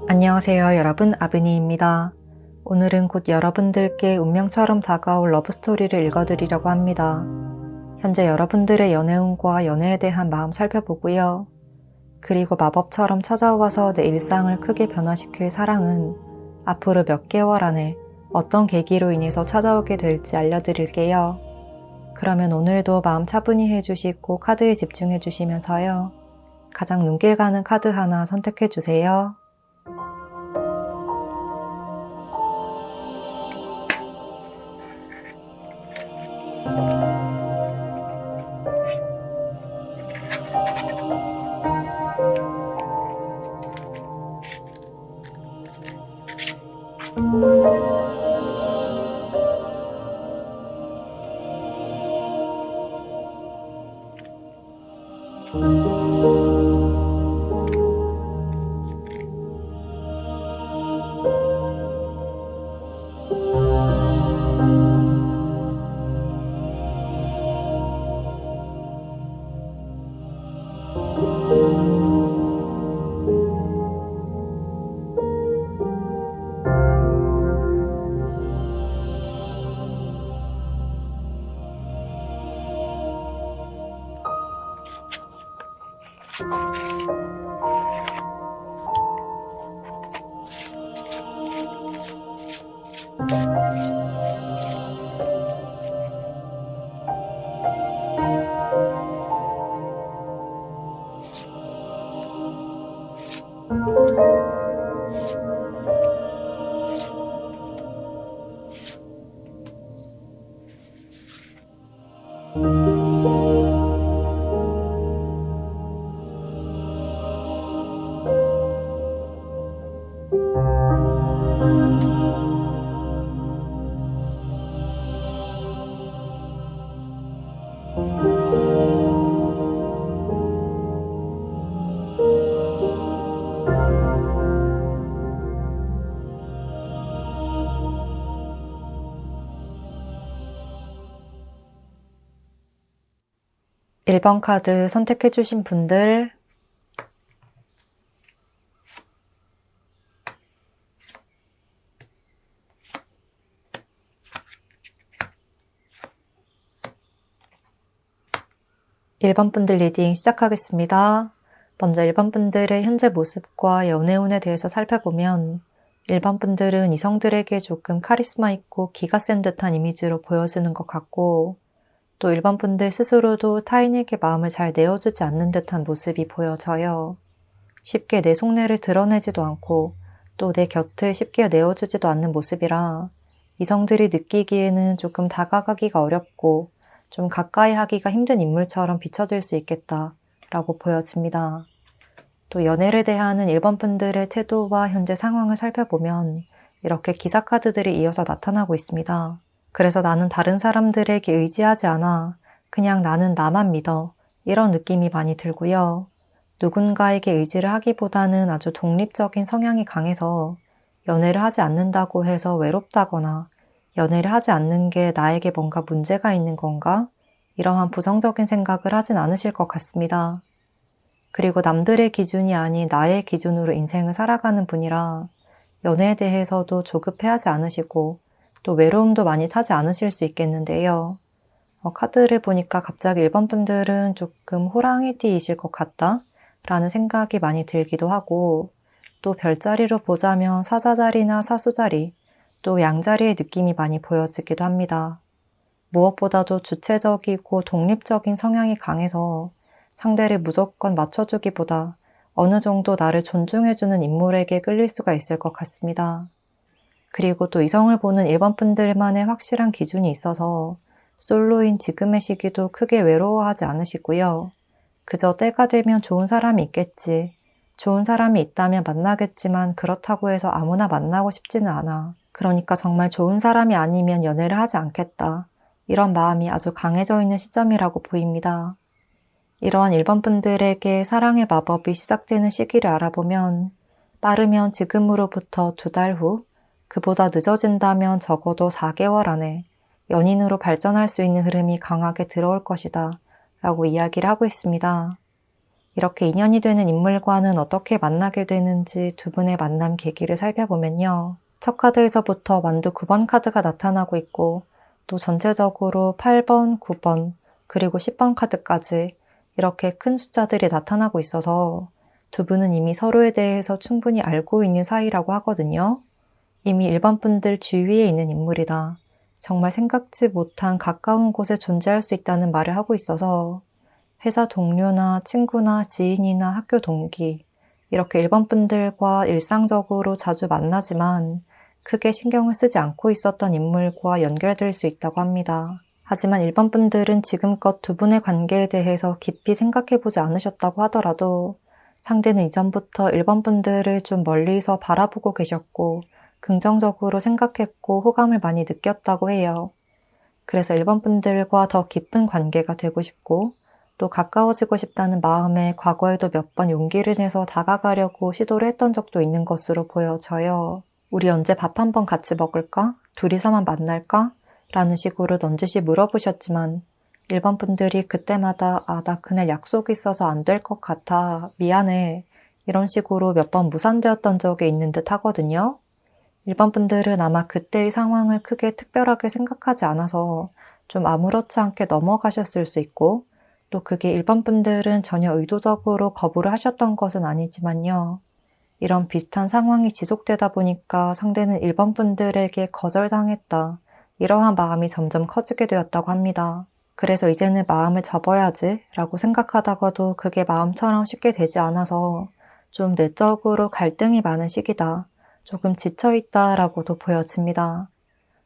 안녕하세요 여러분, 아브니입니다. 오늘은 곧 여러분들께 운명처럼 다가올 러브스토리를 읽어드리려고 합니다. 현재 여러분들의 연애운과 연애에 대한 마음 살펴보고요. 그리고 마법처럼 찾아와서 내 일상을 크게 변화시킬 사랑은 앞으로 몇 개월 안에 어떤 계기로 인해서 찾아오게 될지 알려드릴게요. 그러면 오늘도 마음 차분히 해주시고 카드에 집중해 주시면서요. 가장 눈길 가는 카드 하나 선택해 주세요. 일 번 카드 선택해주신 분들, 일 번 분들 리딩 시작하겠습니다. 먼저 1번 분들의 현재 모습과 연애운에 대해서 살펴보면 1번 분들은 이성들에게 조금 카리스마 있고 기가 센 듯한 이미지로 보여지는 것 같고, 또 1번 분들 스스로도 타인에게 마음을 잘 내어주지 않는 듯한 모습이 보여져요. 쉽게 내 속내를 드러내지도 않고 또 내 곁을 쉽게 내어주지도 않는 모습이라 이성들이 느끼기에는 조금 다가가기가 어렵고 좀 가까이 하기가 힘든 인물처럼 비춰질 수 있겠다라고 보여집니다. 또 연애를 대하는 1번 분들의 태도와 현재 상황을 살펴보면 이렇게 기사 카드들이 이어서 나타나고 있습니다. 그래서 나는 다른 사람들에게 의지하지 않아. 그냥 나는 나만 믿어. 이런 느낌이 많이 들고요. 누군가에게 의지를 하기보다는 아주 독립적인 성향이 강해서 연애를 하지 않는다고 해서 외롭다거나 연애를 하지 않는 게 나에게 뭔가 문제가 있는 건가? 이러한 부정적인 생각을 하진 않으실 것 같습니다. 그리고 남들의 기준이 아닌 나의 기준으로 인생을 살아가는 분이라 연애에 대해서도 조급해하지 않으시고 또 외로움도 많이 타지 않으실 수 있겠는데요. 카드를 보니까 갑자기 1번 분들은 조금 호랑이띠이실 것 같다 라는 생각이 많이 들기도 하고, 또 별자리로 보자면 사자자리나 사수자리, 또 양자리의 느낌이 많이 보여지기도 합니다. 무엇보다도 주체적이고 독립적인 성향이 강해서 상대를 무조건 맞춰주기보다 어느 정도 나를 존중해주는 인물에게 끌릴 수가 있을 것 같습니다. 그리고 또 이성을 보는 1번 분들만의 확실한 기준이 있어서 솔로인 지금의 시기도 크게 외로워하지 않으시고요. 그저 때가 되면 좋은 사람이 있겠지. 좋은 사람이 있다면 만나겠지만 그렇다고 해서 아무나 만나고 싶지는 않아. 그러니까 정말 좋은 사람이 아니면 연애를 하지 않겠다. 이런 마음이 아주 강해져 있는 시점이라고 보입니다. 이러한 1번 분들에게 사랑의 마법이 시작되는 시기를 알아보면 빠르면 지금으로부터 2달 후, 그보다 늦어진다면 적어도 4개월 안에 연인으로 발전할 수 있는 흐름이 강하게 들어올 것이다 라고 이야기를 하고 있습니다. 이렇게 인연이 되는 인물과는 어떻게 만나게 되는지 두 분의 만남 계기를 살펴보면요. 첫 카드에서부터 완두 9번 카드가 나타나고 있고 또 전체적으로 8번, 9번, 그리고 10번 카드까지 이렇게 큰 숫자들이 나타나고 있어서 두 분은 이미 서로에 대해서 충분히 알고 있는 사이라고 하거든요. 이미 일반 분들 주위에 있는 인물이다. 정말 생각지 못한 가까운 곳에 존재할 수 있다는 말을 하고 있어서 회사 동료나 친구나 지인이나 학교 동기, 이렇게 일반 분들과 일상적으로 자주 만나지만 크게 신경을 쓰지 않고 있었던 인물과 연결될 수 있다고 합니다. 하지만 일반 분들은 지금껏 두 분의 관계에 대해서 깊이 생각해보지 않으셨다고 하더라도 상대는 이전부터 일반 분들을 좀 멀리서 바라보고 계셨고 긍정적으로 생각했고 호감을 많이 느꼈다고 해요. 그래서 일반 분들과 더 깊은 관계가 되고 싶고 또 가까워지고 싶다는 마음에 과거에도 몇 번 용기를 내서 다가가려고 시도를 했던 적도 있는 것으로 보여져요. 우리 언제 밥 한번 같이 먹을까? 둘이서만 만날까? 라는 식으로 넌지시 물어보셨지만 일반 분들이 그때마다 나 그날 약속이 있어서 안 될 것 같아. 미안해. 이런 식으로 몇 번 무산되었던 적이 있는 듯 하거든요. 일반 분들은 아마 그때의 상황을 크게 특별하게 생각하지 않아서 좀 아무렇지 않게 넘어가셨을 수 있고 또 그게 일반 분들은 전혀 의도적으로 거부를 하셨던 것은 아니지만요. 이런 비슷한 상황이 지속되다 보니까 상대는 일반 분들에게 거절당했다. 이러한 마음이 점점 커지게 되었다고 합니다. 그래서 이제는 마음을 접어야지 라고 생각하다가도 그게 마음처럼 쉽게 되지 않아서 좀 내적으로 갈등이 많은 시기다. 조금 지쳐있다 라고도 보여집니다.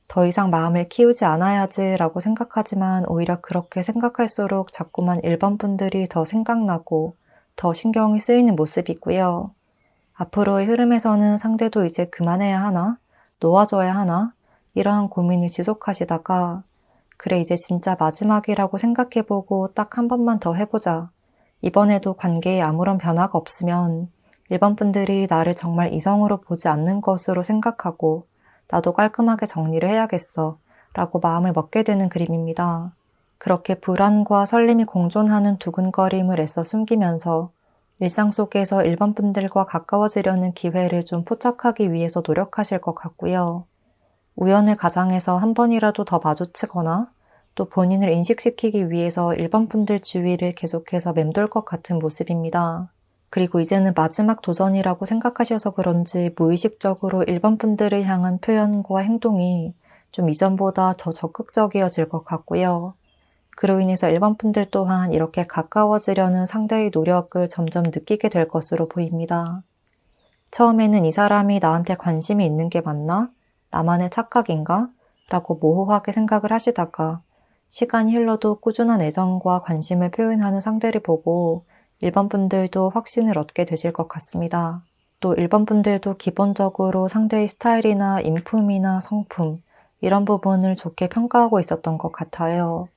더 이상 마음을 키우지 않아야지 라고 생각하지만 오히려 그렇게 생각할수록 자꾸만 일반 분들이 더 생각나고 더 신경이 쓰이는 모습이고요. 앞으로의 흐름에서는 상대도 이제 그만해야 하나? 놓아줘야 하나? 이러한 고민을 지속하시다가 그래 이제 진짜 마지막이라고 생각해보고 딱 한 번만 더 해보자. 이번에도 관계에 아무런 변화가 없으면 일반 분들이 나를 정말 이성으로 보지 않는 것으로 생각하고 나도 깔끔하게 정리를 해야겠어 라고 마음을 먹게 되는 그림입니다. 그렇게 불안과 설렘이 공존하는 두근거림을 애써 숨기면서 일상 속에서 일반 분들과 가까워지려는 기회를 좀 포착하기 위해서 노력하실 것 같고요. 우연을 가장해서 한 번이라도 더 마주치거나 또 본인을 인식시키기 위해서 일반 분들 주위를 계속해서 맴돌 것 같은 모습입니다. 그리고 이제는 마지막 도전이라고 생각하셔서 그런지 무의식적으로 일반 분들을 향한 표현과 행동이 좀 이전보다 더 적극적이어질 것 같고요. 그로 인해서 일반 분들 또한 이렇게 가까워지려는 상대의 노력을 점점 느끼게 될 것으로 보입니다. 처음에는 이 사람이 나한테 관심이 있는 게 맞나? 나만의 착각인가? 라고 모호하게 생각을 하시다가 시간이 흘러도 꾸준한 애정과 관심을 표현하는 상대를 보고 일반 분들도 확신을 얻게 되실 것 같습니다. 또 일반 분들도 기본적으로 상대의 스타일이나 인품이나 성품 이런 부분을 좋게 평가하고 있었던 것 같아요.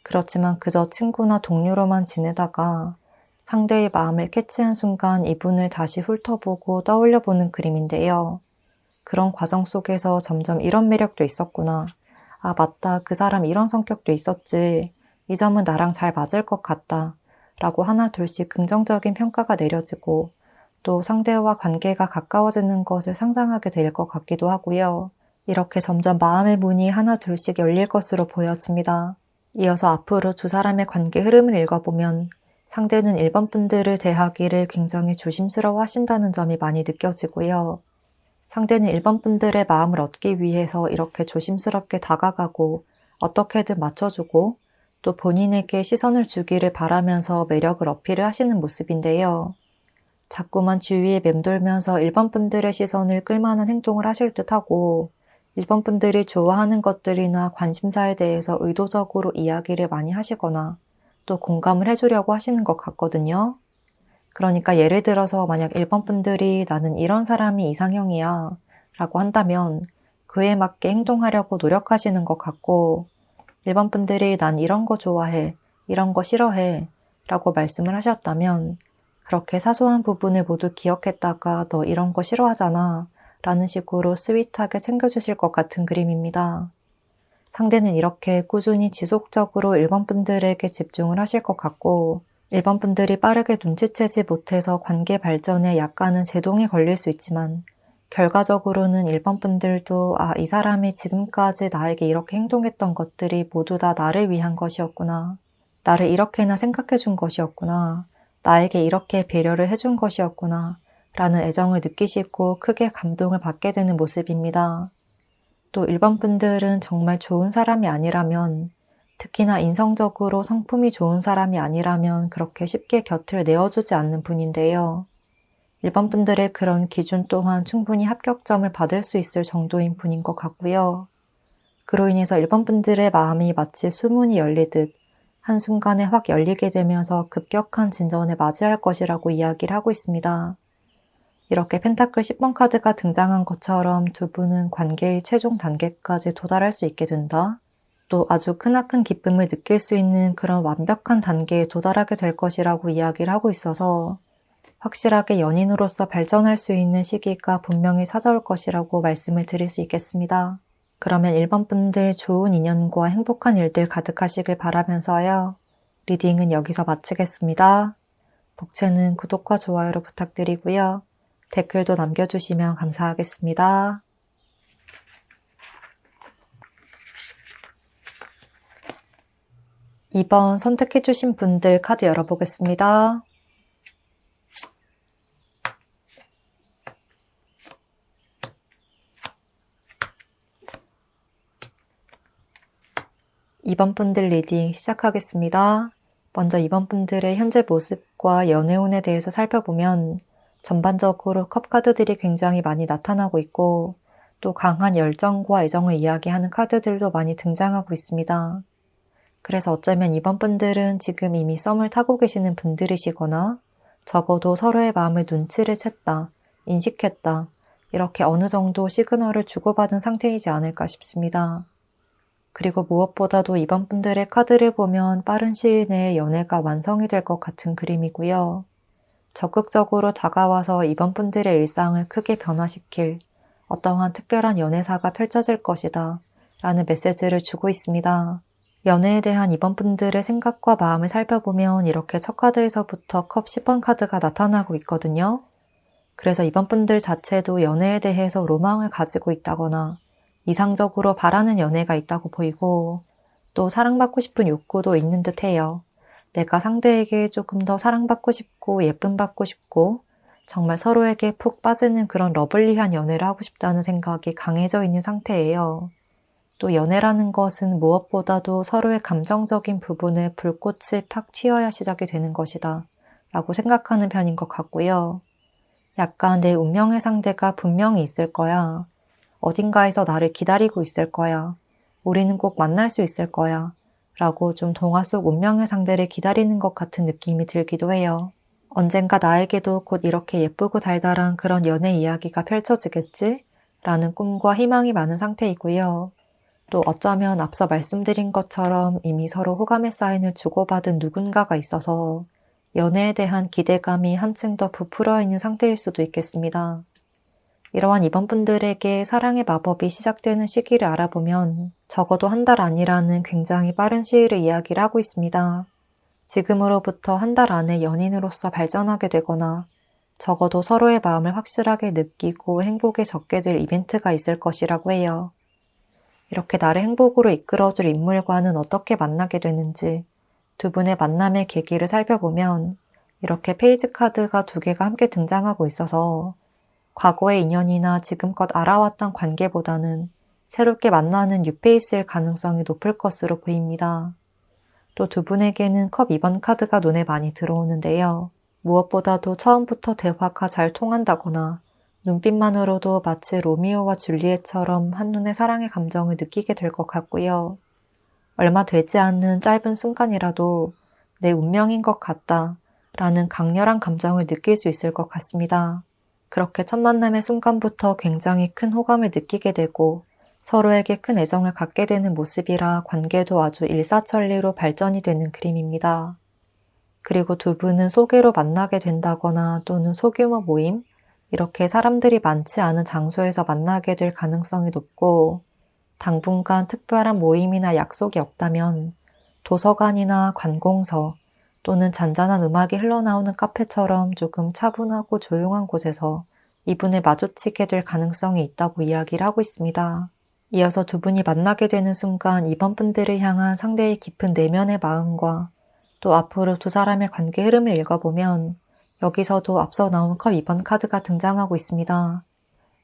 그렇지만 그저 친구나 동료로만 지내다가 상대의 마음을 캐치한 순간 이분을 다시 훑어보고 떠올려보는 그림인데요. 그런 과정 속에서 점점 이런 매력도 있었구나. 맞다. 그 사람 이런 성격도 있었지. 이 점은 나랑 잘 맞을 것 같다. 라고 하나 둘씩 긍정적인 평가가 내려지고 또 상대와 관계가 가까워지는 것을 상상하게 될 것 같기도 하고요. 이렇게 점점 마음의 문이 하나 둘씩 열릴 것으로 보여집니다. 이어서 앞으로 두 사람의 관계 흐름을 읽어보면 상대는 일반 분들을 대하기를 굉장히 조심스러워 하신다는 점이 많이 느껴지고요. 상대는 일반 분들의 마음을 얻기 위해서 이렇게 조심스럽게 다가가고 어떻게든 맞춰주고 또 본인에게 시선을 주기를 바라면서 매력을 어필을 하시는 모습인데요. 자꾸만 주위에 맴돌면서 일반 분들의 시선을 끌만한 행동을 하실 듯하고 일반 분들이 좋아하는 것들이나 관심사에 대해서 의도적으로 이야기를 많이 하시거나 또 공감을 해주려고 하시는 것 같거든요. 그러니까 예를 들어서 만약 일반 분들이 나는 이런 사람이 이상형이야 라고 한다면 그에 맞게 행동하려고 노력하시는 것 같고 일반 분들이 난 이런 거 좋아해, 이런 거 싫어해 라고 말씀을 하셨다면 그렇게 사소한 부분을 모두 기억했다가 너 이런 거 싫어하잖아 라는 식으로 스윗하게 챙겨주실 것 같은 그림입니다. 상대는 이렇게 꾸준히 지속적으로 일반 분들에게 집중을 하실 것 같고 일반 분들이 빠르게 눈치채지 못해서 관계 발전에 약간은 제동이 걸릴 수 있지만 결과적으로는 일반 분들도 이 사람이 지금까지 나에게 이렇게 행동했던 것들이 모두 다 나를 위한 것이었구나. 나를 이렇게나 생각해 준 것이었구나. 나에게 이렇게 배려를 해준 것이었구나. 라는 애정을 느끼시고 크게 감동을 받게 되는 모습입니다. 또 일반 분들은 정말 좋은 사람이 아니라면, 특히나 인성적으로 성품이 좋은 사람이 아니라면 그렇게 쉽게 곁을 내어주지 않는 분인데요. 일반 분들의 그런 기준 또한 충분히 합격점을 받을 수 있을 정도인 분인 것 같고요. 그로 인해서 일반 분들의 마음이 마치 수문이 열리듯 한순간에 확 열리게 되면서 급격한 진전을 맞이할 것이라고 이야기를 하고 있습니다. 이렇게 펜타클 10번 카드가 등장한 것처럼 두 분은 관계의 최종 단계까지 도달할 수 있게 된다. 또 아주 크나큰 기쁨을 느낄 수 있는 그런 완벽한 단계에 도달하게 될 것이라고 이야기를 하고 있어서 확실하게 연인으로서 발전할 수 있는 시기가 분명히 찾아올 것이라고 말씀을 드릴 수 있겠습니다. 그러면 1번 분들 좋은 인연과 행복한 일들 가득하시길 바라면서요. 리딩은 여기서 마치겠습니다. 복채는 구독과 좋아요로 부탁드리고요. 댓글도 남겨주시면 감사하겠습니다. 2번 선택해주신 분들 카드 열어보겠습니다. (2번) 분들 리딩 시작하겠습니다. 먼저 2번 분들의 현재 모습과 연애운에 대해서 살펴보면 전반적으로 컵 카드들이 굉장히 많이 나타나고 있고 또 강한 열정과 애정을 이야기하는 카드들도 많이 등장하고 있습니다. 그래서 어쩌면 2번 분들은 지금 이미 썸을 타고 계시는 분들이시거나 적어도 서로의 마음을 눈치를 챘다, 인식했다, 이렇게 어느 정도 시그널을 주고받은 상태이지 않을까 싶습니다. 그리고 무엇보다도 2번 분들의 카드를 보면 빠른 시일 내에 연애가 완성이 될 것 같은 그림이고요. 적극적으로 다가와서 2번 분들의 일상을 크게 변화시킬 어떠한 특별한 연애사가 펼쳐질 것이다 라는 메시지를 주고 있습니다. 연애에 대한 2번 분들의 생각과 마음을 살펴보면 이렇게 첫 카드에서부터 컵 10번 카드가 나타나고 있거든요. 그래서 2번 분들 자체도 연애에 대해서 로망을 가지고 있다거나 이상적으로 바라는 연애가 있다고 보이고 또 사랑받고 싶은 욕구도 있는 듯 해요. 내가 상대에게 조금 더 사랑받고 싶고 예쁨 받고 싶고 정말 서로에게 푹 빠지는 그런 러블리한 연애를 하고 싶다는 생각이 강해져 있는 상태예요. 또 연애라는 것은 무엇보다도 서로의 감정적인 부분에 불꽃이 팍 튀어야 시작이 되는 것이다 라고 생각하는 편인 것 같고요. 약간 내 운명의 상대가 분명히 있을 거야. 어딘가에서 나를 기다리고 있을 거야. 우리는 꼭 만날 수 있을 거야. 라고 좀 동화 속 운명의 상대를 기다리는 것 같은 느낌이 들기도 해요. 언젠가 나에게도 곧 이렇게 예쁘고 달달한 그런 연애 이야기가 펼쳐지겠지? 라는 꿈과 희망이 많은 상태이고요. 또 어쩌면 앞서 말씀드린 것처럼 이미 서로 호감의 사인을 주고받은 누군가가 있어서 연애에 대한 기대감이 한층 더 부풀어 있는 상태일 수도 있겠습니다. 이러한 2번 분들에게 사랑의 마법이 시작되는 시기를 알아보면 적어도 한 달 안이라는 굉장히 빠른 시일을 이야기를 하고 있습니다. 지금으로부터 한 달 안에 연인으로서 발전하게 되거나 적어도 서로의 마음을 확실하게 느끼고 행복에 젖게 될 이벤트가 있을 것이라고 해요. 이렇게 나를 행복으로 이끌어줄 인물과는 어떻게 만나게 되는지 두 분의 만남의 계기를 살펴보면 이렇게 페이지 카드가 2개가 함께 등장하고 있어서 과거의 인연이나 지금껏 알아왔던 관계보다는 새롭게 만나는 뉴페이스일 가능성이 높을 것으로 보입니다. 또 두 분에게는 컵 2번 카드가 눈에 많이 들어오는데요. 무엇보다도 처음부터 대화가 잘 통한다거나 눈빛만으로도 마치 로미오와 줄리엣처럼 한눈에 사랑의 감정을 느끼게 될 것 같고요. 얼마 되지 않는 짧은 순간이라도 내 운명인 것 같다 라는 강렬한 감정을 느낄 수 있을 것 같습니다. 그렇게 첫 만남의 순간부터 굉장히 큰 호감을 느끼게 되고 서로에게 큰 애정을 갖게 되는 모습이라 관계도 아주 일사천리로 발전이 되는 그림입니다. 그리고 두 분은 소개로 만나게 된다거나 또는 소규모 모임, 이렇게 사람들이 많지 않은 장소에서 만나게 될 가능성이 높고 당분간 특별한 모임이나 약속이 없다면 도서관이나 관공서, 또는 잔잔한 음악이 흘러나오는 카페처럼 조금 차분하고 조용한 곳에서 이분을 마주치게 될 가능성이 있다고 이야기를 하고 있습니다. 이어서 두 분이 만나게 되는 순간 이번 분들을 향한 상대의 깊은 내면의 마음과 또 앞으로 두 사람의 관계 흐름을 읽어보면 여기서도 앞서 나온 컵 2번 카드가 등장하고 있습니다.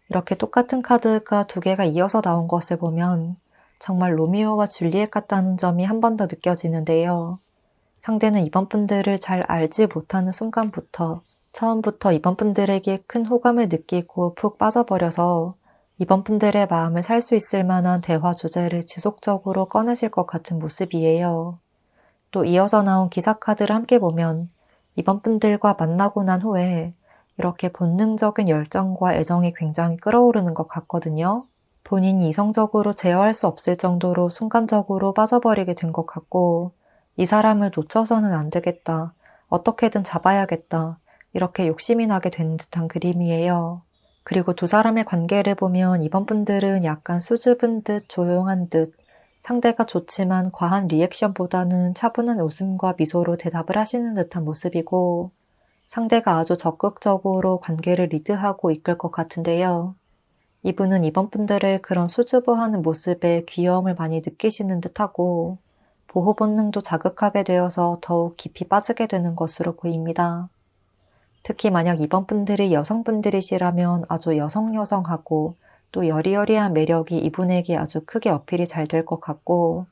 이렇게 똑같은 카드가 두 개가 이어서 나온 것을 보면 정말 로미오와 줄리엣 같다는 점이 한 번 더 느껴지는데요. 상대는 이번 분들을 잘 알지 못하는 순간부터 처음부터 이번 분들에게 큰 호감을 느끼고 푹 빠져버려서 이번 분들의 마음을 살 수 있을 만한 대화 주제를 지속적으로 꺼내실 것 같은 모습이에요. 또 이어서 나온 기사 카드를 함께 보면 이번 분들과 만나고 난 후에 이렇게 본능적인 열정과 애정이 굉장히 끌어오르는 것 같거든요. 본인이 이성적으로 제어할 수 없을 정도로 순간적으로 빠져버리게 된 것 같고 이 사람을 놓쳐서는 안 되겠다. 어떻게든 잡아야겠다. 이렇게 욕심이 나게 된 듯한 그림이에요. 그리고 두 사람의 관계를 보면 이번 분들은 약간 수줍은 듯 조용한 듯 상대가 좋지만 과한 리액션보다는 차분한 웃음과 미소로 대답을 하시는 듯한 모습이고 상대가 아주 적극적으로 관계를 리드하고 이끌 것 같은데요. 이분은 이번 분들의 그런 수줍어하는 모습에 귀여움을 많이 느끼시는 듯하고 보호 본능도 자극하게 되어서 더욱 깊이 빠지게 되는 것으로 보입니다. 특히 만약 이번 분들이 여성분들이시라면 아주 여성하고 또 여리여리한 매력이 이분에게 아주 크게 어필이 잘 될 것 같고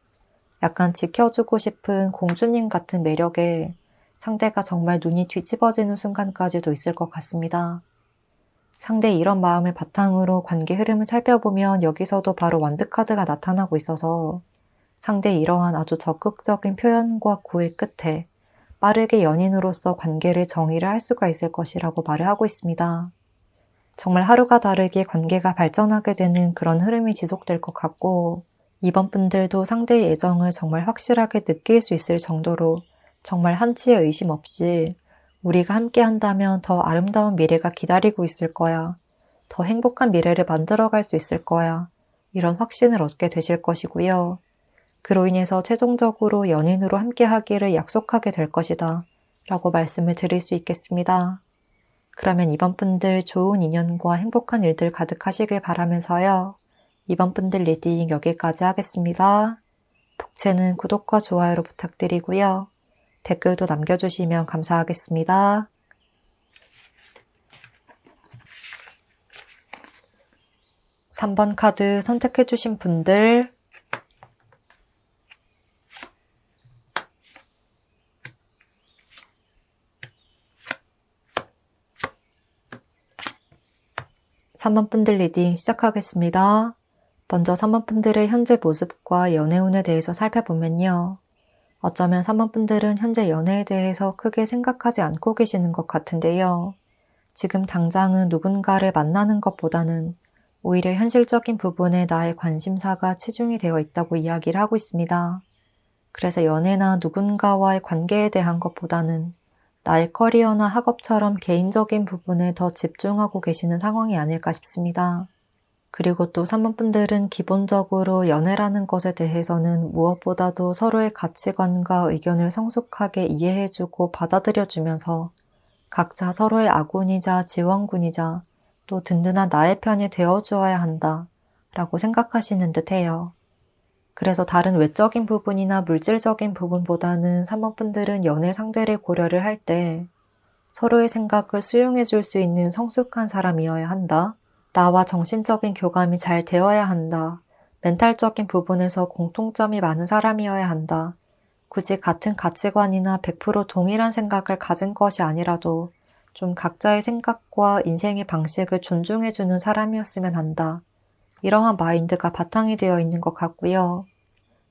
약간 지켜주고 싶은 공주님 같은 매력에 상대가 정말 눈이 뒤집어지는 순간까지도 있을 것 같습니다. 상대의 이런 마음을 바탕으로 관계 흐름을 살펴보면 여기서도 바로 완드 카드가 나타나고 있어서 상대의 이러한 아주 적극적인 표현과 구애 끝에 빠르게 연인으로서 관계를 정의를 할 수가 있을 것이라고 말을 하고 있습니다. 정말 하루가 다르게 관계가 발전하게 되는 그런 흐름이 지속될 것 같고 이번 분들도 상대의 애정을 정말 확실하게 느낄 수 있을 정도로 정말 한치의 의심 없이 우리가 함께 한다면 더 아름다운 미래가 기다리고 있을 거야. 더 행복한 미래를 만들어갈 수 있을 거야. 이런 확신을 얻게 되실 것이고요. 그로 인해서 최종적으로 연인으로 함께 하기를 약속하게 될 것이다. 라고 말씀을 드릴 수 있겠습니다. 그러면 이번 분들 좋은 인연과 행복한 일들 가득하시길 바라면서요. 이번 분들 리딩 여기까지 하겠습니다. 복채는 구독과 좋아요로 부탁드리고요. 댓글도 남겨주시면 감사하겠습니다. 3번 카드 선택해주신 분들 3번 분들 리딩 시작하겠습니다. 먼저 3번 분들의 현재 모습과 연애운에 대해서 살펴보면요. 어쩌면 3번 분들은 현재 연애에 대해서 크게 생각하지 않고 계시는 것 같은데요. 지금 당장은 누군가를 만나는 것보다는 오히려 현실적인 부분에 나의 관심사가 치중이 되어 있다고 이야기를 하고 있습니다. 그래서 연애나 누군가와의 관계에 대한 것보다는 나의 커리어나 학업처럼 개인적인 부분에 더 집중하고 계시는 상황이 아닐까 싶습니다. 그리고 또 3번 분들은 기본적으로 연애라는 것에 대해서는 무엇보다도 서로의 가치관과 의견을 성숙하게 이해해주고 받아들여주면서 각자 서로의 아군이자 지원군이자 또 든든한 나의 편이 되어주어야 한다 라고 생각하시는 듯해요. 그래서 다른 외적인 부분이나 물질적인 부분보다는 3번 분들은 연애 상대를 고려를 할 때 서로의 생각을 수용해 줄 수 있는 성숙한 사람이어야 한다. 나와 정신적인 교감이 잘 되어야 한다. 멘탈적인 부분에서 공통점이 많은 사람이어야 한다. 굳이 같은 가치관이나 100% 동일한 생각을 가진 것이 아니라도 좀 각자의 생각과 인생의 방식을 존중해주는 사람이었으면 한다. 이러한 마인드가 바탕이 되어 있는 것 같고요.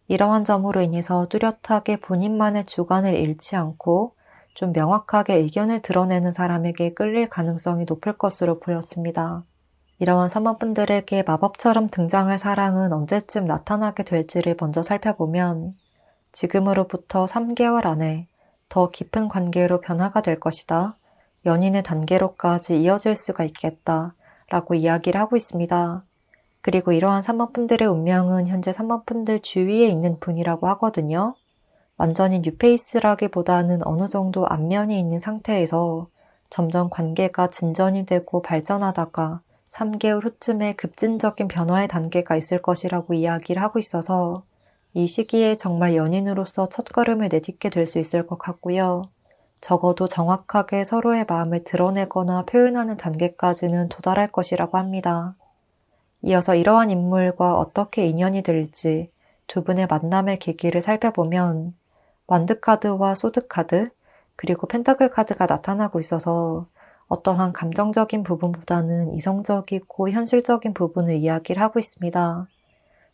이러한 점으로 인해서 뚜렷하게 본인만의 주관을 잃지 않고 좀 명확하게 의견을 드러내는 사람에게 끌릴 가능성이 높을 것으로 보여집니다. 이러한 3번 분들에게 마법처럼 등장할 사랑은 언제쯤 나타나게 될지를 먼저 살펴보면 지금으로부터 3개월 안에 더 깊은 관계로 변화가 될 것이다. 연인의 단계로까지 이어질 수가 있겠다. 라고 이야기를 하고 있습니다. 그리고 이러한 3번 분들의 운명은 현재 3번 분들 주위에 있는 분이라고 하거든요. 완전히 뉴페이스라기보다는 어느 정도 안면이 있는 상태에서 점점 관계가 진전이 되고 발전하다가 3개월 후쯤에 급진적인 변화의 단계가 있을 것이라고 이야기를 하고 있어서 이 시기에 정말 연인으로서 첫걸음을 내딛게 될 수 있을 것 같고요. 적어도 정확하게 서로의 마음을 드러내거나 표현하는 단계까지는 도달할 것이라고 합니다. 이어서 이러한 인물과 어떻게 인연이 될지 두 분의 만남의 계기를 살펴보면 완드카드와 소드카드 그리고 펜타클 카드가 나타나고 있어서 어떠한 감정적인 부분보다는 이성적이고 현실적인 부분을 이야기를 하고 있습니다.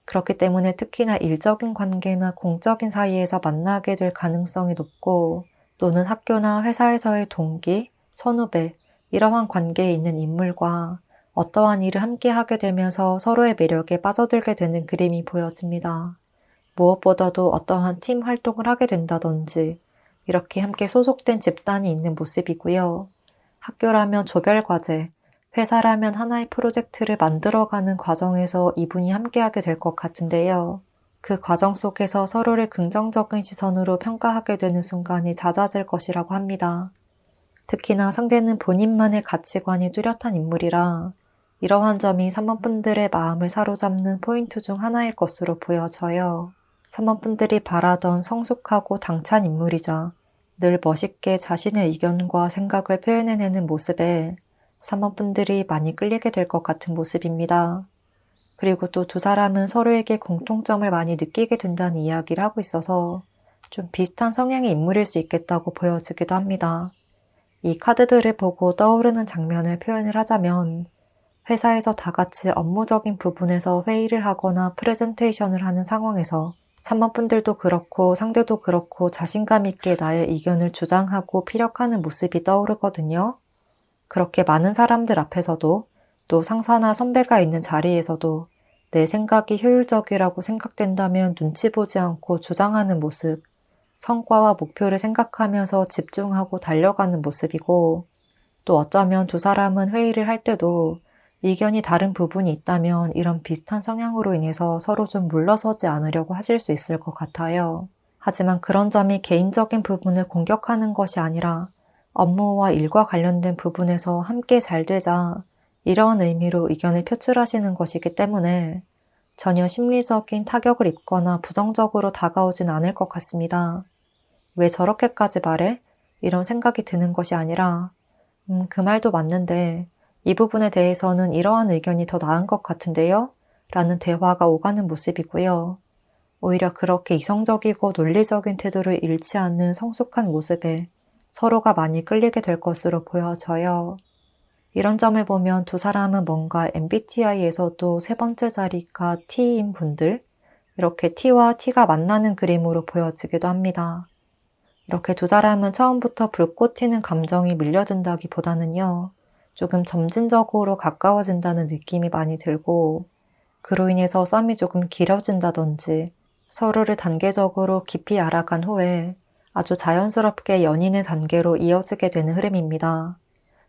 그렇기 때문에 특히나 일적인 관계나 공적인 사이에서 만나게 될 가능성이 높고 또는 학교나 회사에서의 동기, 선후배, 이러한 관계에 있는 인물과 어떠한 일을 함께 하게 되면서 서로의 매력에 빠져들게 되는 그림이 보여집니다. 무엇보다도 어떠한 팀 활동을 하게 된다든지 이렇게 함께 소속된 집단이 있는 모습이고요. 학교라면 조별과제, 회사라면 하나의 프로젝트를 만들어가는 과정에서 이분이 함께하게 될 것 같은데요. 그 과정 속에서 서로를 긍정적인 시선으로 평가하게 되는 순간이 잦아질 것이라고 합니다. 특히나 상대는 본인만의 가치관이 뚜렷한 인물이라 이러한 점이 3번분들의 마음을 사로잡는 포인트 중 하나일 것으로 보여져요. 3번분들이 바라던 성숙하고 당찬 인물이자 늘 멋있게 자신의 의견과 생각을 표현해내는 모습에 3번분들이 많이 끌리게 될 것 같은 모습입니다. 그리고 또 두 사람은 서로에게 공통점을 많이 느끼게 된다는 이야기를 하고 있어서 좀 비슷한 성향의 인물일 수 있겠다고 보여지기도 합니다. 이 카드들을 보고 떠오르는 장면을 표현을 하자면 회사에서 다 같이 업무적인 부분에서 회의를 하거나 프레젠테이션을 하는 상황에서 3번분들도 그렇고 상대도 그렇고 자신감 있게 나의 의견을 주장하고 피력하는 모습이 떠오르거든요. 그렇게 많은 사람들 앞에서도 또 상사나 선배가 있는 자리에서도 내 생각이 효율적이라고 생각된다면 눈치 보지 않고 주장하는 모습, 성과와 목표를 생각하면서 집중하고 달려가는 모습이고 또 어쩌면 두 사람은 회의를 할 때도 의견이 다른 부분이 있다면 이런 비슷한 성향으로 인해서 서로 좀 물러서지 않으려고 하실 수 있을 것 같아요. 하지만 그런 점이 개인적인 부분을 공격하는 것이 아니라 업무와 일과 관련된 부분에서 함께 잘 되자 이러한 의미로 의견을 표출하시는 것이기 때문에 전혀 심리적인 타격을 입거나 부정적으로 다가오진 않을 것 같습니다. 왜 저렇게까지 말해? 이런 생각이 드는 것이 아니라 그 말도 맞는데 이 부분에 대해서는 이러한 의견이 더 나은 것 같은데요? 라는 대화가 오가는 모습이고요. 오히려 그렇게 이성적이고 논리적인 태도를 잃지 않는 성숙한 모습에 서로가 많이 끌리게 될 것으로 보여져요. 이런 점을 보면 두 사람은 뭔가 MBTI에서도 세 번째 자리가 T인 분들, 이렇게 T와 T가 만나는 그림으로 보여지기도 합니다. 이렇게 두 사람은 처음부터 불꽃 튀는 감정이 밀려든다기보다는요, 조금 점진적으로 가까워진다는 느낌이 많이 들고 그로 인해서 썸이 조금 길어진다든지 서로를 단계적으로 깊이 알아간 후에 아주 자연스럽게 연인의 단계로 이어지게 되는 흐름입니다.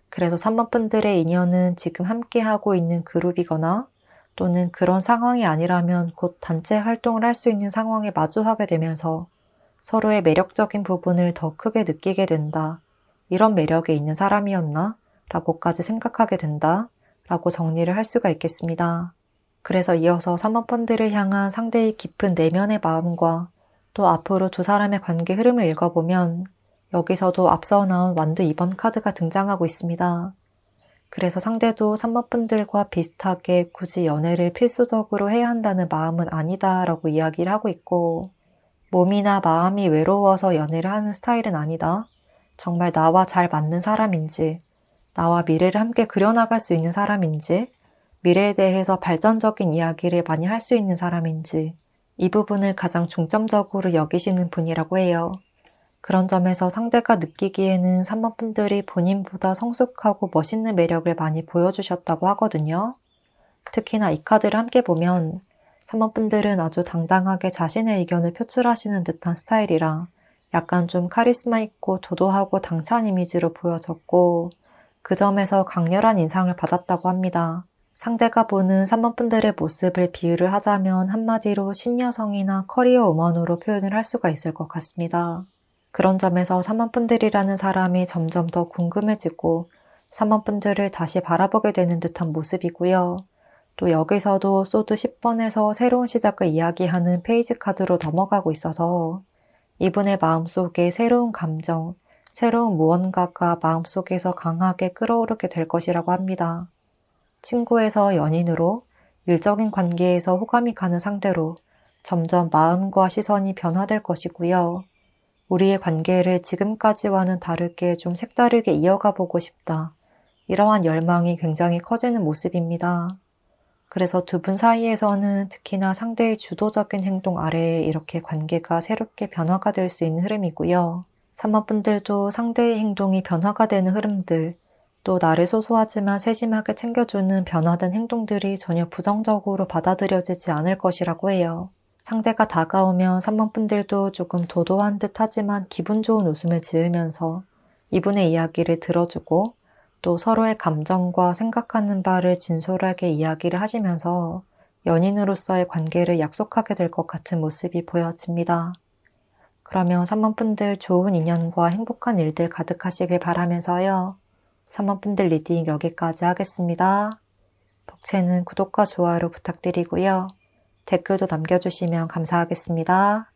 그래서 3번분들의 인연은 지금 함께하고 있는 그룹이거나 또는 그런 상황이 아니라면 곧 단체 활동을 할 수 있는 상황에 마주하게 되면서 서로의 매력적인 부분을 더 크게 느끼게 된다. 이런 매력에 있는 사람이었나? 라고까지 생각하게 된다. 라고 정리를 할 수가 있겠습니다. 그래서 이어서 3번분들을 향한 상대의 깊은 내면의 마음과 또 앞으로 두 사람의 관계 흐름을 읽어보면 여기서도 앞서 나온 완드 2번 카드가 등장하고 있습니다. 그래서 상대도 3번분들과 비슷하게 굳이 연애를 필수적으로 해야 한다는 마음은 아니다 라고 이야기를 하고 있고 몸이나 마음이 외로워서 연애를 하는 스타일은 아니다. 정말 나와 잘 맞는 사람인지 나와 미래를 함께 그려나갈 수 있는 사람인지 미래에 대해서 발전적인 이야기를 많이 할 수 있는 사람인지 이 부분을 가장 중점적으로 여기시는 분이라고 해요. 그런 점에서 상대가 느끼기에는 3번분들이 본인보다 성숙하고 멋있는 매력을 많이 보여주셨다고 하거든요. 특히나 이 카드를 함께 보면 3번분들은 아주 당당하게 자신의 의견을 표출하시는 듯한 스타일이라 약간 좀 카리스마 있고 도도하고 당찬 이미지로 보여졌고 그 점에서 강렬한 인상을 받았다고 합니다. 상대가 보는 3번 분들의 모습을 비유를 하자면 한마디로 신여성이나 커리어 우먼으로 표현을 할 수가 있을 것 같습니다. 그런 점에서 3번 분들이라는 사람이 점점 더 궁금해지고 3번 분들을 다시 바라보게 되는 듯한 모습이고요. 또 여기서도 소드 10번에서 새로운 시작을 이야기하는 페이지 카드로 넘어가고 있어서 이분의 마음속에 새로운 감정, 새로운 무언가가 마음속에서 강하게 끌어오르게 될 것이라고 합니다. 친구에서 연인으로, 일적인 관계에서 호감이 가는 상대로 점점 마음과 시선이 변화될 것이고요. 우리의 관계를 지금까지와는 다르게 좀 색다르게 이어가 보고 싶다. 이러한 열망이 굉장히 커지는 모습입니다. 그래서 두 분 사이에서는 특히나 상대의 주도적인 행동 아래에 이렇게 관계가 새롭게 변화가 될 수 있는 흐름이고요. 3번 분들도 상대의 행동이 변화가 되는 흐름들, 또 나를 소소하지만 세심하게 챙겨주는 변화된 행동들이 전혀 부정적으로 받아들여지지 않을 것이라고 해요. 상대가 다가오면 3번 분들도 조금 도도한 듯 하지만 기분 좋은 웃음을 지으면서 이분의 이야기를 들어주고 또 서로의 감정과 생각하는 바를 진솔하게 이야기를 하시면서 연인으로서의 관계를 약속하게 될 것 같은 모습이 보여집니다. 그러면 3번 분들 좋은 인연과 행복한 일들 가득하시길 바라면서요. 3번 분들 리딩 여기까지 하겠습니다. 복채는 구독과 좋아요로 부탁드리고요. 댓글도 남겨주시면 감사하겠습니다.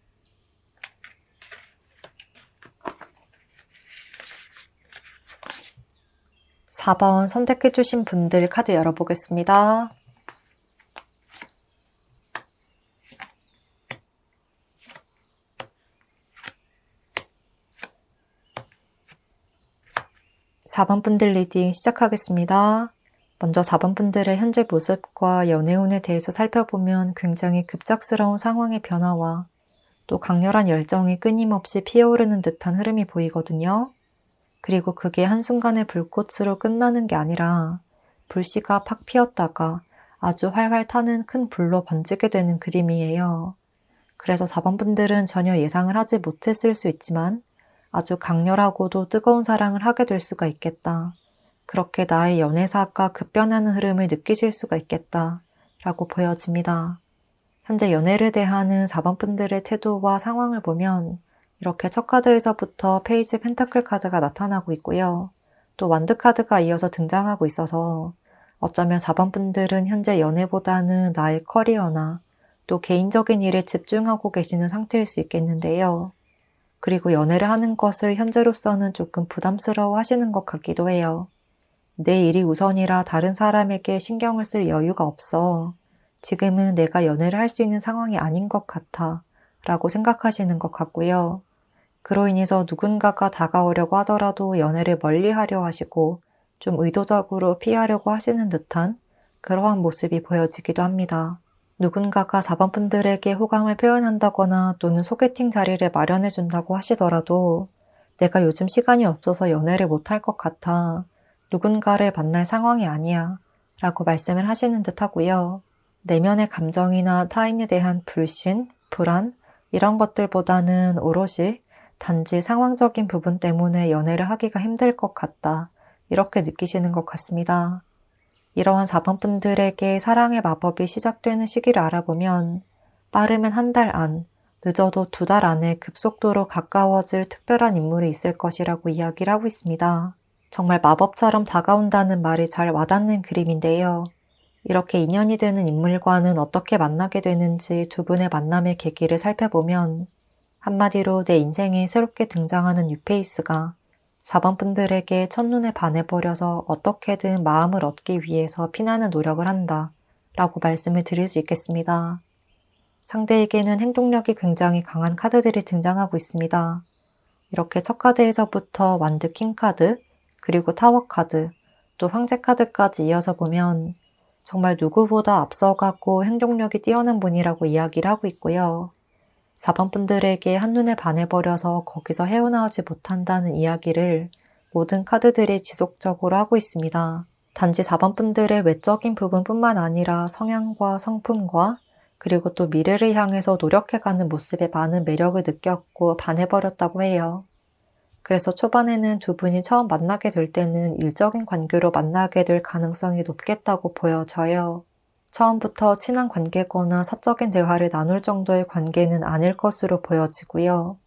4번 선택해주신 분들 카드 열어보겠습니다. (4번) 분들 리딩 시작하겠습니다. 먼저 4번 분들의 현재 모습과 연애운에 대해서 살펴보면 굉장히 급작스러운 상황의 변화와 또 강렬한 열정이 끊임없이 피어오르는 듯한 흐름이 보이거든요. 그리고 그게 한순간에 불꽃으로 끝나는 게 아니라 불씨가 팍 피었다가 아주 활활 타는 큰 불로 번지게 되는 그림이에요. 그래서 4번 분들은 전혀 예상을 하지 못했을 수 있지만 아주 강렬하고도 뜨거운 사랑을 하게 될 수가 있겠다. 그렇게 나의 연애사가 급변하는 흐름을 느끼실 수가 있겠다. 라고 보여집니다. 현재 연애를 대하는 4번 분들의 태도와 상황을 보면 이렇게 첫 카드에서부터 페이지 펜타클 카드가 나타나고 있고요. 또 완드 카드가 이어서 등장하고 있어서 어쩌면 4번 분들은 현재 연애보다는 나의 커리어나 또 개인적인 일에 집중하고 계시는 상태일 수 있겠는데요. 그리고 연애를 하는 것을 현재로서는 조금 부담스러워 하시는 것 같기도 해요. 내 일이 우선이라 다른 사람에게 신경을 쓸 여유가 없어. 지금은 내가 연애를 할 수 있는 상황이 아닌 것 같아. 라고 생각하시는 것 같고요. 그로 인해서 누군가가 다가오려고 하더라도 연애를 멀리 하려 하시고 좀 의도적으로 피하려고 하시는 듯한 그러한 모습이 보여지기도 합니다. 누군가가 4번 분들에게 호감을 표현한다거나 또는 소개팅 자리를 마련해 준다고 하시더라도 내가 요즘 시간이 없어서 연애를 못할 것 같아. 누군가를 만날 상황이 아니야. 라고 말씀을 하시는 듯 하고요. 내면의 감정이나 타인에 대한 불신, 불안 이런 것들보다는 오롯이 단지 상황적인 부분 때문에 연애를 하기가 힘들 것 같다. 이렇게 느끼시는 것 같습니다. 이러한 4번 분들에게 사랑의 마법이 시작되는 시기를 알아보면 빠르면 한 달 안, 늦어도 2달 안에 급속도로 가까워질 특별한 인물이 있을 것이라고 이야기를 하고 있습니다. 정말 마법처럼 다가온다는 말이 잘 와닿는 그림인데요. 이렇게 인연이 되는 인물과는 어떻게 만나게 되는지 두 분의 만남의 계기를 살펴보면 한마디로 내 인생에 새롭게 등장하는 뉴페이스가 4번 분들에게 첫눈에 반해버려서 어떻게든 마음을 얻기 위해서 피나는 노력을 한다 라고 말씀을 드릴 수 있겠습니다. 상대에게는 행동력이 굉장히 강한 카드들이 등장하고 있습니다. 이렇게 첫 카드에서부터 완드 킹 카드, 그리고 타워 카드, 또 황제 카드까지 이어서 보면 정말 누구보다 앞서가고 행동력이 뛰어난 분이라고 이야기를 하고 있고요. 4번 분들에게 한눈에 반해버려서 거기서 헤어나오지 못한다는 이야기를 모든 카드들이 지속적으로 하고 있습니다. 단지 4번 분들의 외적인 부분뿐만 아니라 성향과 성품과 그리고 또 미래를 향해서 노력해가는 모습에 많은 매력을 느꼈고 반해버렸다고 해요. 그래서 초반에는 두 분이 처음 만나게 될 때는 일적인 관계로 만나게 될 가능성이 높겠다고 보여져요. 처음부터 친한 관계거나 사적인 대화를 나눌 정도의 관계는 아닐 것으로 보여지고요.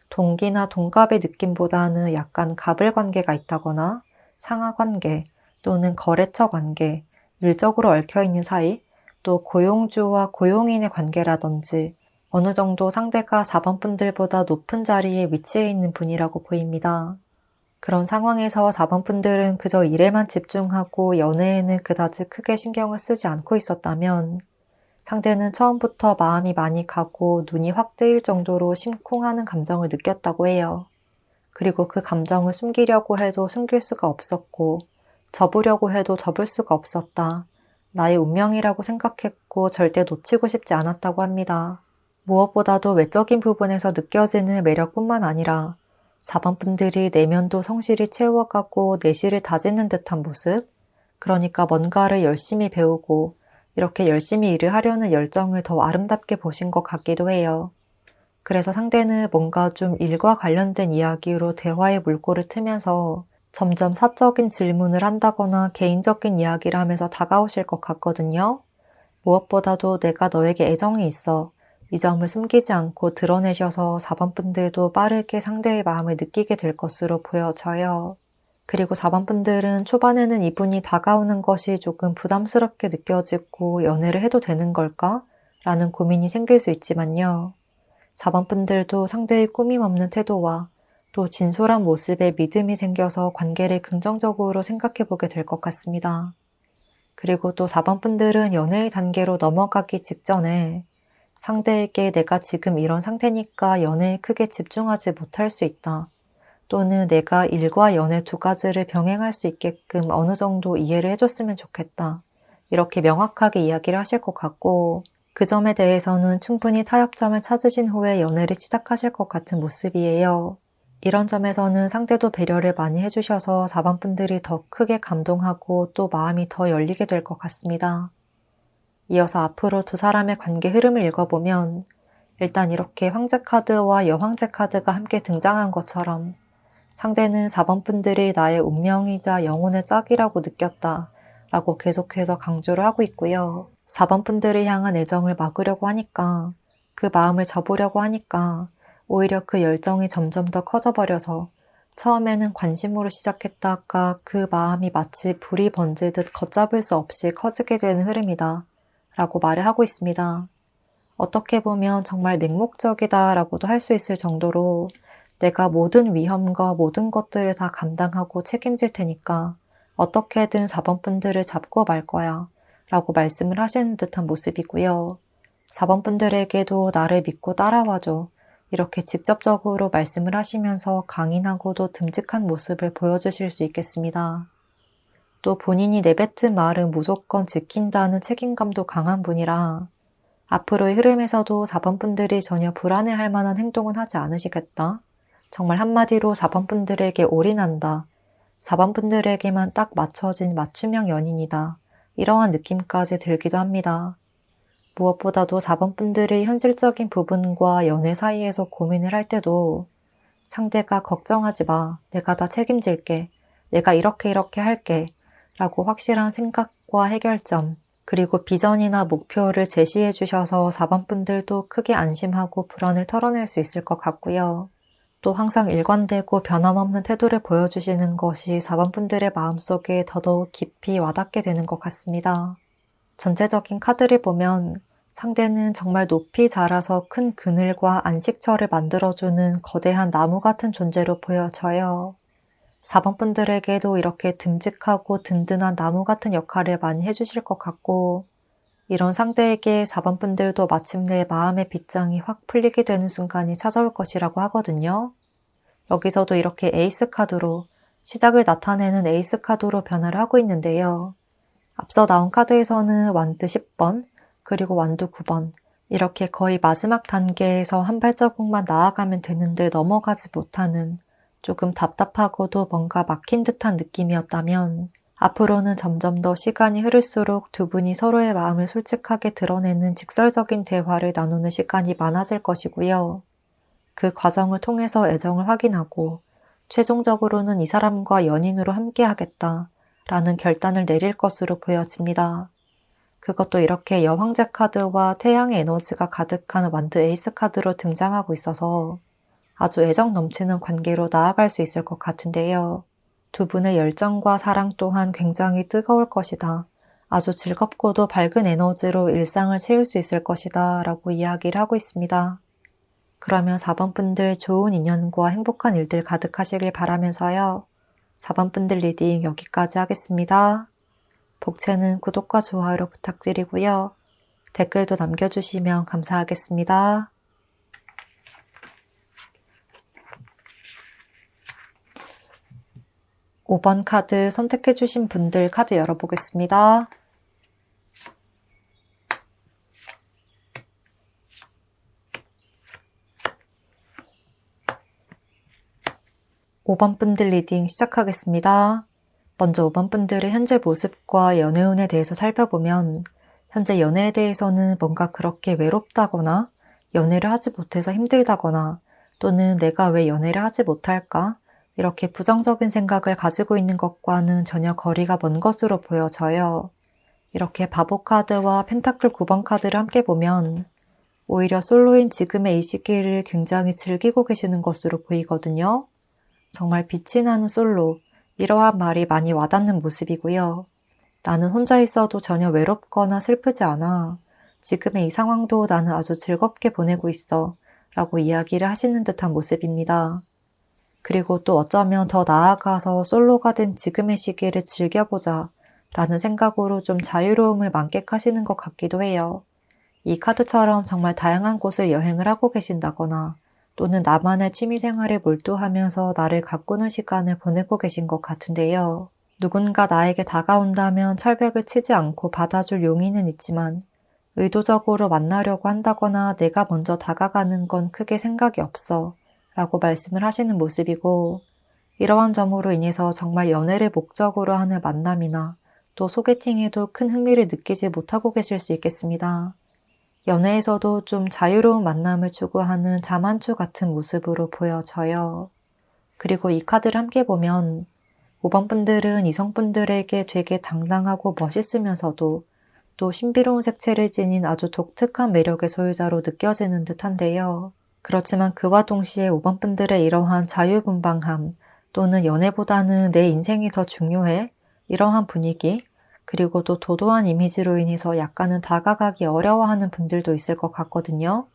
동기나 동갑의 느낌보다는 약간 갑을 관계가 있다거나 상하 관계 또는 거래처 관계, 일적으로 얽혀있는 사이, 또 고용주와 고용인의 관계라든지 어느 정도 상대가 4번 분들보다 높은 자리에 위치해 있는 분이라고 보입니다. 그런 상황에서 4번 분들은 그저 일에만 집중하고 연애에는 그다지 크게 신경을 쓰지 않고 있었다면 상대는 처음부터 마음이 많이 가고 눈이 확 뜨일 정도로 심쿵하는 감정을 느꼈다고 해요. 그리고 그 감정을 숨기려고 해도 숨길 수가 없었고 접으려고 해도 접을 수가 없었다. 나의 운명이라고 생각했고 절대 놓치고 싶지 않았다고 합니다. 무엇보다도 외적인 부분에서 느껴지는 매력뿐만 아니라 4번 분들이 내면도 성실히 채워가고 내실을 다지는 듯한 모습, 그러니까 뭔가를 열심히 배우고 이렇게 열심히 일을 하려는 열정을 더 아름답게 보신 것 같기도 해요. 그래서 상대는 뭔가 좀 일과 관련된 이야기로 대화의 물꼬를 트면서 점점 사적인 질문을 한다거나 개인적인 이야기를 하면서 다가오실 것 같거든요. 무엇보다도 내가 너에게 애정이 있어. 이 점을 숨기지 않고 드러내셔서 4번 분들도 빠르게 상대의 마음을 느끼게 될 것으로 보여져요. 그리고 4번 분들은 초반에는 이분이 다가오는 것이 조금 부담스럽게 느껴지고 연애를 해도 되는 걸까? 라는 고민이 생길 수 있지만요. 4번 분들도 상대의 꾸밈 없는 태도와 또 진솔한 모습에 믿음이 생겨서 관계를 긍정적으로 생각해 보게 될 것 같습니다. 그리고 또 4번 분들은 연애의 단계로 넘어가기 직전에 상대에게 내가 지금 이런 상태니까 연애에 크게 집중하지 못할 수 있다. 또는 내가 일과 연애 두 가지를 병행할 수 있게끔 어느 정도 이해를 해줬으면 좋겠다. 이렇게 명확하게 이야기를 하실 것 같고 그 점에 대해서는 충분히 타협점을 찾으신 후에 연애를 시작하실 것 같은 모습이에요. 이런 점에서는 상대도 배려를 많이 해주셔서 4번 분들이 더 크게 감동하고 또 마음이 더 열리게 될 것 같습니다. 이어서 앞으로 두 사람의 관계 흐름을 읽어보면 일단 이렇게 황제 카드와 여황제 카드가 함께 등장한 것처럼 상대는 4번 분들이 나의 운명이자 영혼의 짝이라고 느꼈다 라고 계속해서 강조를 하고 있고요. 4번 분들을 향한 애정을 막으려고 하니까 그 마음을 접으려고 하니까 오히려 그 열정이 점점 더 커져버려서 처음에는 관심으로 시작했다가 그 마음이 마치 불이 번지듯 걷잡을 수 없이 커지게 되는 흐름이다 라고 말을 하고 있습니다. 어떻게 보면 정말 맹목적이다 라고도 할 수 있을 정도로 내가 모든 위험과 모든 것들을 다 감당하고 책임질 테니까 어떻게든 4번 분들을 잡고 말 거야 라고 말씀을 하시는 듯한 모습이고요. 4번 분들에게도 나를 믿고 따라와줘 이렇게 직접적으로 말씀을 하시면서 강인하고도 듬직한 모습을 보여주실 수 있겠습니다. 또 본인이 내뱉은 말은 무조건 지킨다는 책임감도 강한 분이라 앞으로의 흐름에서도 4번 분들이 전혀 불안해할 만한 행동은 하지 않으시겠다. 정말 한마디로 4번 분들에게 올인한다. 4번 분들에게만 딱 맞춰진 맞춤형 연인이다. 이러한 느낌까지 들기도 합니다. 무엇보다도 4번 분들의 현실적인 부분과 연애 사이에서 고민을 할 때도 상대가 걱정하지 마. 내가 다 책임질게. 내가 이렇게 할게. 라고 확실한 생각과 해결점, 그리고 비전이나 목표를 제시해 주셔서 4번 분들도 크게 안심하고 불안을 털어낼 수 있을 것 같고요. 또 항상 일관되고 변함없는 태도를 보여주시는 것이 4번 분들의 마음속에 더더욱 깊이 와닿게 되는 것 같습니다. 전체적인 카드를 보면 상대는 정말 높이 자라서 큰 그늘과 안식처를 만들어주는 거대한 나무 같은 존재로 보여져요. 4번 분들에게도 이렇게 듬직하고 든든한 나무 같은 역할을 많이 해주실 것 같고 이런 상대에게 4번 분들도 마침내 마음의 빗장이 확 풀리게 되는 순간이 찾아올 것이라고 하거든요. 여기서도 이렇게 에이스 카드로 시작을 나타내는 에이스 카드로 변화를 하고 있는데요. 앞서 나온 카드에서는 완드 10번 그리고 완드 9번 이렇게 거의 마지막 단계에서 한 발자국만 나아가면 되는데 넘어가지 못하는 조금 답답하고도 뭔가 막힌 듯한 느낌이었다면 앞으로는 점점 더 시간이 흐를수록 두 분이 서로의 마음을 솔직하게 드러내는 직설적인 대화를 나누는 시간이 많아질 것이고요. 그 과정을 통해서 애정을 확인하고 최종적으로는 이 사람과 연인으로 함께하겠다 라는 결단을 내릴 것으로 보여집니다. 그것도 이렇게 여황제 카드와 태양의 에너지가 가득한 완드 에이스 카드로 등장하고 있어서 아주 애정 넘치는 관계로 나아갈 수 있을 것 같은데요. 두 분의 열정과 사랑 또한 굉장히 뜨거울 것이다. 아주 즐겁고도 밝은 에너지로 일상을 채울 수 있을 것이다 라고 이야기를 하고 있습니다. 그러면 4번 분들 좋은 인연과 행복한 일들 가득하시길 바라면서요. 4번 분들 리딩 여기까지 하겠습니다. 복채는 구독과 좋아요로 부탁드리고요. 댓글도 남겨주시면 감사하겠습니다. 5번 카드 선택해주신 분들 카드 열어보겠습니다. (5번) 분들 리딩 시작하겠습니다. 먼저 5번 분들의 현재 모습과 연애운에 대해서 살펴보면 현재 연애에 대해서는 뭔가 그렇게 외롭다거나 연애를 하지 못해서 힘들다거나 또는 내가 왜 연애를 하지 못할까? 이렇게 부정적인 생각을 가지고 있는 것과는 전혀 거리가 먼 것으로 보여져요. 이렇게 바보 카드와 펜타클 9번 카드를 함께 보면 오히려 솔로인 지금의 이 시기를 굉장히 즐기고 계시는 것으로 보이거든요. 정말 빛이 나는 솔로, 이러한 말이 많이 와닿는 모습이고요. 나는 혼자 있어도 전혀 외롭거나 슬프지 않아. 지금의 이 상황도 나는 아주 즐겁게 보내고 있어. 라고 이야기를 하시는 듯한 모습입니다. 그리고 또 어쩌면 더 나아가서 솔로가 된 지금의 시기를 즐겨보자 라는 생각으로 좀 자유로움을 만끽하시는 것 같기도 해요. 이 카드처럼 정말 다양한 곳을 여행을 하고 계신다거나 또는 나만의 취미생활에 몰두하면서 나를 가꾸는 시간을 보내고 계신 것 같은데요. 누군가 나에게 다가온다면 철벽을 치지 않고 받아줄 용의는 있지만 의도적으로 만나려고 한다거나 내가 먼저 다가가는 건 크게 생각이 없어 라고 말씀을 하시는 모습이고 이러한 점으로 인해서 정말 연애를 목적으로 하는 만남이나 또 소개팅에도 큰 흥미를 느끼지 못하고 계실 수 있겠습니다. 연애에서도 좀 자유로운 만남을 추구하는 자만추 같은 모습으로 보여져요. 그리고 이 카드를 함께 보면 5번 분들은 이성분들에게 되게 당당하고 멋있으면서도 또 신비로운 색채를 지닌 아주 독특한 매력의 소유자로 느껴지는 듯한데요. 그렇지만 그와 동시에 5번 분들의 이러한 자유분방함 또는 연애보다는 내 인생이 더 중요해 이러한 분위기 그리고 또 도도한 이미지로 인해서 약간은 다가가기 어려워하는 분들도 있을 것 같거든요.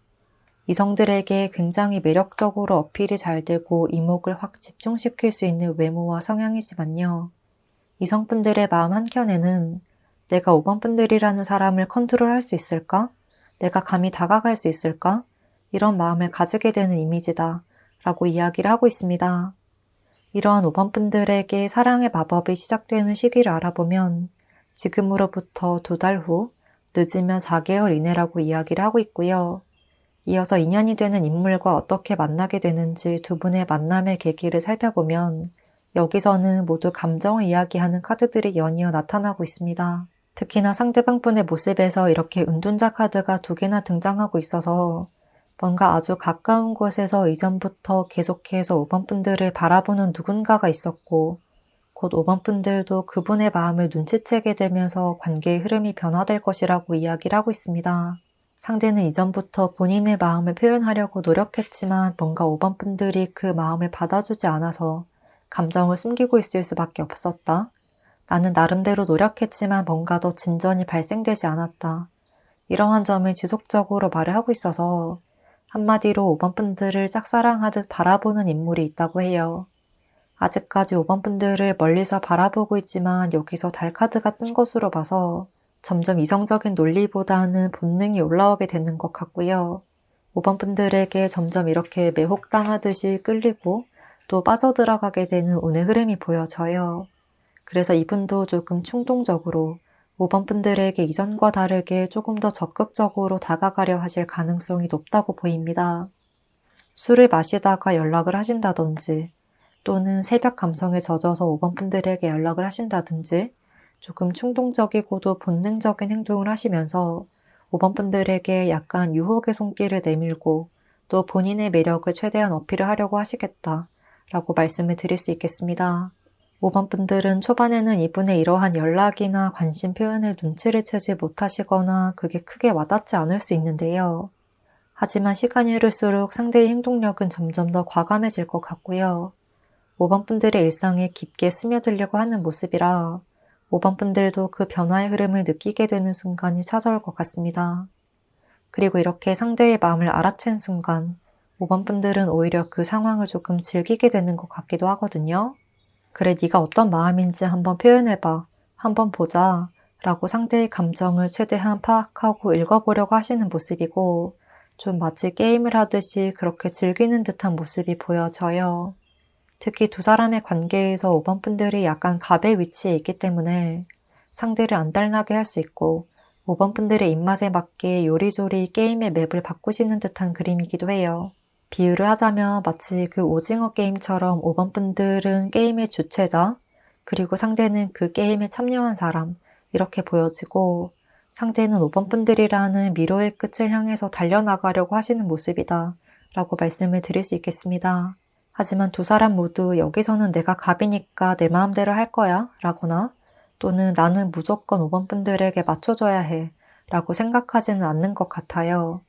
이성들에게 굉장히 매력적으로 어필이 잘 되고 이목을 확 집중시킬 수 있는 외모와 성향이지만요. 이성분들의 마음 한켠에는 내가 5번 분들이라는 사람을 컨트롤할 수 있을까? 내가 감히 다가갈 수 있을까? 이런 마음을 가지게 되는 이미지다 라고 이야기를 하고 있습니다. 이러한 5번 분들에게 사랑의 마법이 시작되는 시기를 알아보면 지금으로부터 2달 후, 늦으면 4개월 이내라고 이야기를 하고 있고요. 이어서 인연이 되는 인물과 어떻게 만나게 되는지 두 분의 만남의 계기를 살펴보면 여기서는 모두 감정을 이야기하는 카드들이 연이어 나타나고 있습니다. 특히나 상대방 분의 모습에서 이렇게 은둔자 카드가 2개나 등장하고 있어서 뭔가 아주 가까운 곳에서 이전부터 계속해서 5번 분들을 바라보는 누군가가 있었고 곧 5번 분들도 그분의 마음을 눈치채게 되면서 관계의 흐름이 변화될 것이라고 이야기를 하고 있습니다. 상대는 이전부터 본인의 마음을 표현하려고 노력했지만 뭔가 5번 분들이 그 마음을 받아주지 않아서 감정을 숨기고 있을 수밖에 없었다. 나는 나름대로 노력했지만 뭔가 더 진전이 발생되지 않았다. 이러한 점을 지속적으로 말을 하고 있어서 한마디로 5번 분들을 짝사랑하듯 바라보는 인물이 있다고 해요. 아직까지 5번 분들을 멀리서 바라보고 있지만 여기서 달 카드가 뜬 것으로 봐서 점점 이성적인 논리보다는 본능이 올라오게 되는 것 같고요. 5번 분들에게 점점 이렇게 매혹당하듯이 끌리고 또 빠져들어가게 되는 운의 흐름이 보여져요. 그래서 이분도 조금 충동적으로 5번 분들에게 이전과 다르게 조금 더 적극적으로 다가가려 하실 가능성이 높다고 보입니다. 술을 마시다가 연락을 하신다든지 또는 새벽 감성에 젖어서 5번 분들에게 연락을 하신다든지 조금 충동적이고도 본능적인 행동을 하시면서 5번 분들에게 약간 유혹의 손길을 내밀고 또 본인의 매력을 최대한 어필을 하려고 하시겠다 라고 말씀을 드릴 수 있겠습니다. 5번 분들은 초반에는 이분의 이러한 연락이나 관심 표현을 눈치를 채지 못하시거나 그게 크게 와닿지 않을 수 있는데요. 하지만 시간이 흐를수록 상대의 행동력은 점점 더 과감해질 것 같고요. 5번 분들의 일상에 깊게 스며들려고 하는 모습이라 5번 분들도 그 변화의 흐름을 느끼게 되는 순간이 찾아올 것 같습니다. 그리고 이렇게 상대의 마음을 알아챈 순간 5번 분들은 오히려 그 상황을 조금 즐기게 되는 것 같기도 하거든요. 그래, 네가 어떤 마음인지 한번 표현해봐. 한번 보자. 라고 상대의 감정을 최대한 파악하고 읽어보려고 하시는 모습이고 좀 마치 게임을 하듯이 그렇게 즐기는 듯한 모습이 보여져요. 특히 두 사람의 관계에서 5번 분들이 약간 갑의 위치에 있기 때문에 상대를 안달나게 할 수 있고 5번 분들의 입맛에 맞게 요리조리 게임의 맵을 바꾸시는 듯한 그림이기도 해요. 비유를 하자면 마치 그 오징어 게임처럼 5번 분들은 게임의 주체자, 그리고 상대는 그 게임에 참여한 사람, 이렇게 보여지고 상대는 5번 분들이라는 미로의 끝을 향해서 달려나가려고 하시는 모습이다 라고 말씀을 드릴 수 있겠습니다. 하지만 두 사람 모두 여기서는 내가 갑이니까 내 마음대로 할 거야 라거나 또는 나는 무조건 5번 분들에게 맞춰줘야 해 라고 생각하지는 않는 것 같아요.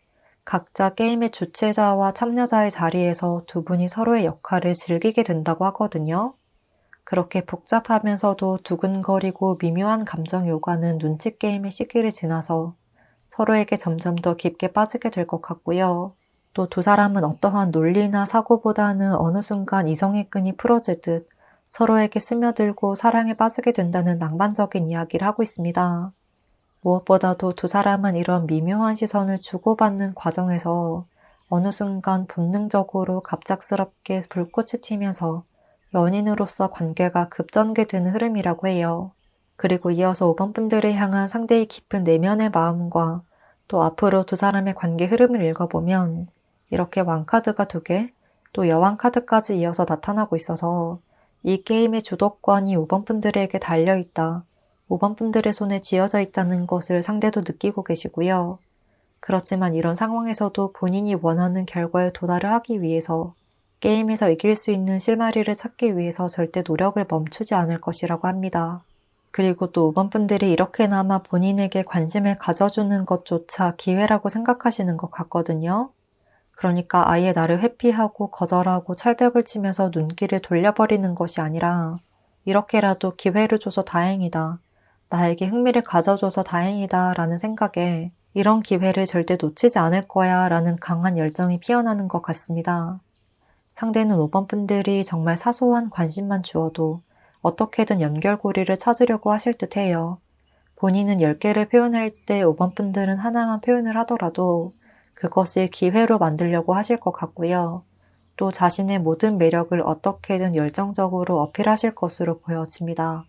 각자 게임의 주체자와 참여자의 자리에서 두 분이 서로의 역할을 즐기게 된다고 하거든요. 그렇게 복잡하면서도 두근거리고 미묘한 감정이 오가는 눈치 게임의 시기를 지나서 서로에게 점점 더 깊게 빠지게 될 것 같고요. 또 두 사람은 어떠한 논리나 사고보다는 어느 순간 이성의 끈이 풀어지듯 서로에게 스며들고 사랑에 빠지게 된다는 낭만적인 이야기를 하고 있습니다. 무엇보다도 두 사람은 이런 미묘한 시선을 주고받는 과정에서 어느 순간 본능적으로 갑작스럽게 불꽃이 튀면서 연인으로서 관계가 급전개되는 흐름이라고 해요. 그리고 이어서 5번 분들을 향한 상대의 깊은 내면의 마음과 또 앞으로 두 사람의 관계 흐름을 읽어보면 이렇게 왕카드가 2개, 또 여왕카드까지 이어서 나타나고 있어서 이 게임의 주도권이 5번 분들에게 달려있다, 5번 분들의 손에 쥐어져 있다는 것을 상대도 느끼고 계시고요. 그렇지만 이런 상황에서도 본인이 원하는 결과에 도달을 하기 위해서 게임에서 이길 수 있는 실마리를 찾기 위해서 절대 노력을 멈추지 않을 것이라고 합니다. 그리고 또 5번 분들이 이렇게나마 본인에게 관심을 가져주는 것조차 기회라고 생각하시는 것 같거든요. 그러니까 아예 나를 회피하고 거절하고 철벽을 치면서 눈길을 돌려버리는 것이 아니라 이렇게라도 기회를 줘서 다행이다, 나에게 흥미를 가져줘서 다행이다 라는 생각에 이런 기회를 절대 놓치지 않을 거야 라는 강한 열정이 피어나는 것 같습니다. 상대는 5번 분들이 정말 사소한 관심만 주어도 어떻게든 연결고리를 찾으려고 하실 듯해요. 본인은 10개를 표현할 때 5번 분들은 하나만 표현을 하더라도 그것을 기회로 만들려고 하실 것 같고요. 또 자신의 모든 매력을 어떻게든 열정적으로 어필하실 것으로 보여집니다.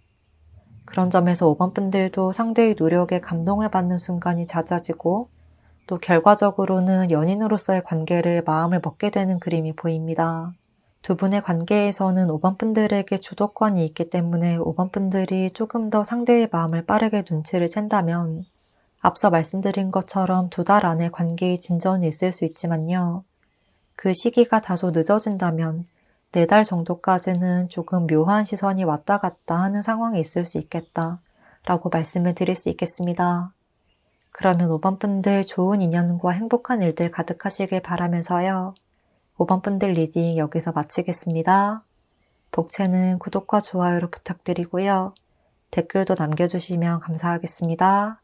그런 점에서 5번 분들도 상대의 노력에 감동을 받는 순간이 잦아지고 또 결과적으로는 연인으로서의 관계를 마음을 먹게 되는 그림이 보입니다. 두 분의 관계에서는 5번 분들에게 주도권이 있기 때문에 5번 분들이 조금 더 상대의 마음을 빠르게 눈치를 챈다면 앞서 말씀드린 것처럼 2달 안에 관계의 진전이 있을 수 있지만요. 그 시기가 다소 늦어진다면 4달 정도까지는 조금 묘한 시선이 왔다 갔다 하는 상황이 있을 수 있겠다 라고 말씀을 드릴 수 있겠습니다. 그러면 5번 분들 좋은 인연과 행복한 일들 가득하시길 바라면서요. 5번 분들 리딩 여기서 마치겠습니다. 복채는 구독과 좋아요로 부탁드리고요. 댓글도 남겨주시면 감사하겠습니다.